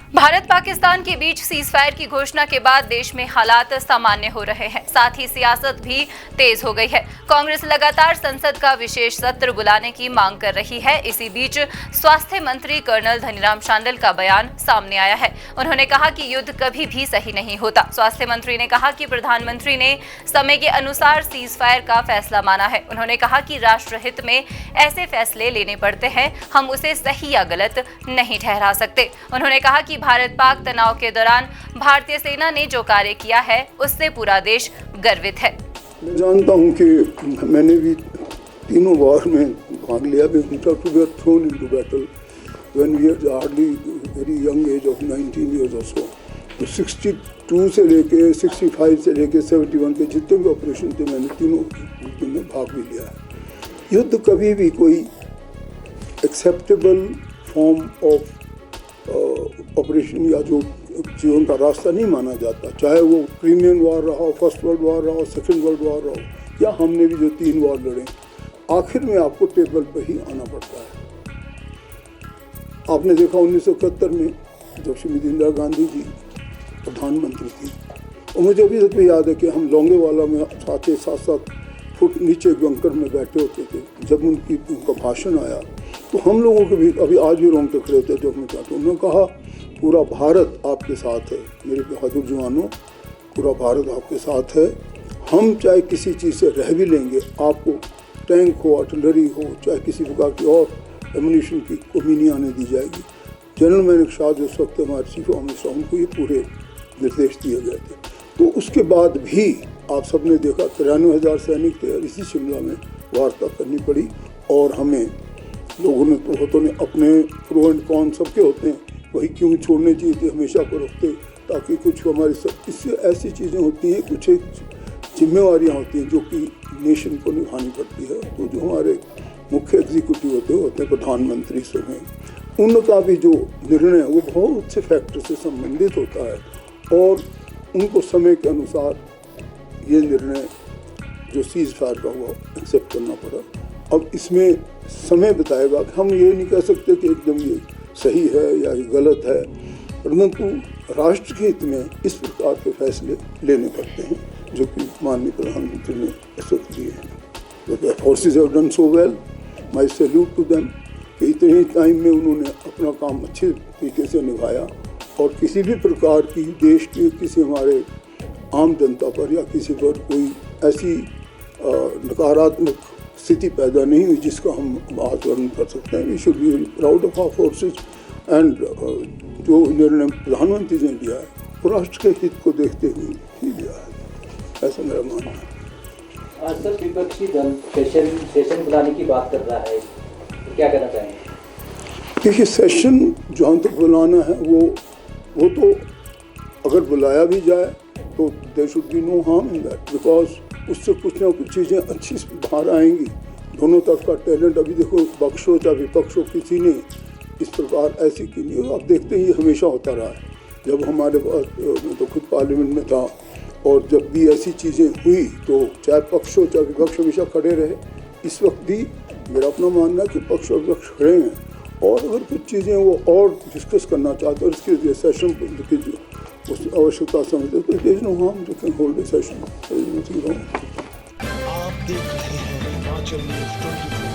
भारत पाकिस्तान के बीच सीजफायर की घोषणा के बाद देश में हालात सामान्य हो रहे हैं, साथ ही सियासत भी तेज हो गई है। कांग्रेस लगातार संसद का विशेष सत्र बुलाने की मांग कर रही है। इसी बीच स्वास्थ्य मंत्री कर्नल धनीराम शांडिल का बयान सामने आया है। उन्होंने कहा कि युद्ध कभी भी सही नहीं होता। स्वास्थ्य मंत्री ने कहा कि प्रधानमंत्री ने समय के अनुसार सीजफायर का फैसला माना है। उन्होंने कहा कि राष्ट्र हित में ऐसे फैसले लेने पड़ते हैं, हम उसे सही या गलत नहीं ठहरा सकते। उन्होंने कहा कि भारत पाक तनाव के दौरान भारतीय सेना ने जो कार्य किया है उससे पूरा देश गर्वित है। मैं जानता हूं कि मैंने भी तीनों वार में भाग लिया। Thrown into battle when we were hardly very young age of 19 years और सो। तो 62 से लेके 65 से लेके 71 के जितने भी ऑपरेशन थे मैंने तीनों में भाग भी लिया है। युद्ध कभी भी कोई एक्सेप्टेबल फॉर्म ऑफ ऑपरेशन या जो जीवन का रास्ता नहीं माना जाता, चाहे वो क्रीमियन वार रहा हो, फर्स्ट वर्ल्ड वार रहा हो, सेकेंड वर्ल्ड वार रहा हो, या हमने भी जो 3 वार लड़े, आखिर में आपको टेबल पर ही आना पड़ता है। आपने देखा 1971 में जब श्रीमती इंदिरा गांधी जी प्रधानमंत्री थी, और मुझे अभी तक भी याद है कि हम लोंगेवाला में 7-7 फुट नीचे बंकर में बैठे होते थे। जब उनका भाषण आया तो हम लोगों के भी अभी आज भी रोंगटे खड़े थे। जब मैं कहता उन्होंने कहा पूरा भारत आपके साथ है, मेरे बहादुर जवानों, पूरा भारत आपके साथ है। हम चाहे किसी चीज़ से रह भी लेंगे, आपको टैंक हो, आर्टिलरी हो, चाहे किसी प्रकार की और एमुनिशन की कमी नहीं आने दी जाएगी। जनरल मैनेक शाह जो उस वक्त हमारे चीफ ऑफ मिनिस्टर, उनको ये पूरे निर्देश दिए गए थे। तो उसके बाद भी आप सबने देखा 93,000 सैनिक थे और इसी शिमला में वार्ता करनी पड़ी। और हमें लोगों ने बहुतों ने अपने प्रो एंड कॉन सबके होते हैं, वही क्यों छोड़ने चाहिए थे, हमेशा को रखते, ताकि कुछ हमारी इससे ऐसी चीज़ें होती हैं, कुछ एक जिम्मेवारियाँ होती हैं जो कि नेशन को निभानी पड़ती है। तो जो हमारे मुख्य एग्जीक्यूटिव होते हैं प्रधानमंत्री समेत, उनका भी जो निर्णय है वो बहुत से फैक्टर से संबंधित होता है और उनको समय के अनुसार ये निर्णय जो सीज फायर का हुआ एक्सेप्ट करना पड़ा। अब इसमें समय बताएगा कि हम ये नहीं कह सकते कि एकदम ये सही है या ये गलत है, परंतु राष्ट्र के हित में इस प्रकार के फैसले लेने पड़ते हैं जो कि माननीय प्रधानमंत्री ने इस वक्त लिए हैं। Forces have done so well, my salute to them कि इतने ही टाइम में उन्होंने अपना काम अच्छे तरीके से निभाया और किसी भी प्रकार की देश के किसी हमारे आम जनता पर या किसी पर कोई ऐसी नकारात्मक स्थिति पैदा नहीं हुई जिसका हम बात वर्णन कर सकते हैं। We should be proud of our forces and जो निर्णय प्रधानमंत्री ने लिया है वो राष्ट्र के हित को देखते हुए ही लिया है, ऐसा मेरा मानना है। आज सर विपक्षी दल सेशन बुलाने की बात कर रहा है, तो क्या कहना चाहेंगे? देखिए, सेशन जहाँ तक बुलाना है वो तो अगर बुलाया भी जाए तो there should be no harm in that, because उससे कुछ ना कुछ चीज़ें अच्छी बाहर आएंगी। दोनों तरफ का टैलेंट, अभी देखो पक्ष हो चाहे विपक्ष हो, किसी ने इस प्रकार ऐसी की नहीं। आप देखते हैं ये हमेशा होता रहा है। जब हमारे पास, मैं तो खुद पार्लियामेंट में था, और जब भी ऐसी चीज़ें हुई तो चाहे पक्ष हो चाहे विपक्ष हमेशा खड़े रहे। इस वक्त भी मेरा अपना मानना है कि पक्ष और विपक्ष खड़े हैं, और अगर कुछ चीज़ें वो और डिस्कस करना चाहते हैं और इसके लिए सेशन की उस आवश्यकता समझते तो there is no harm, you can hold a session. आप देख रहे हैं हिमाचल न्यूज़ 24।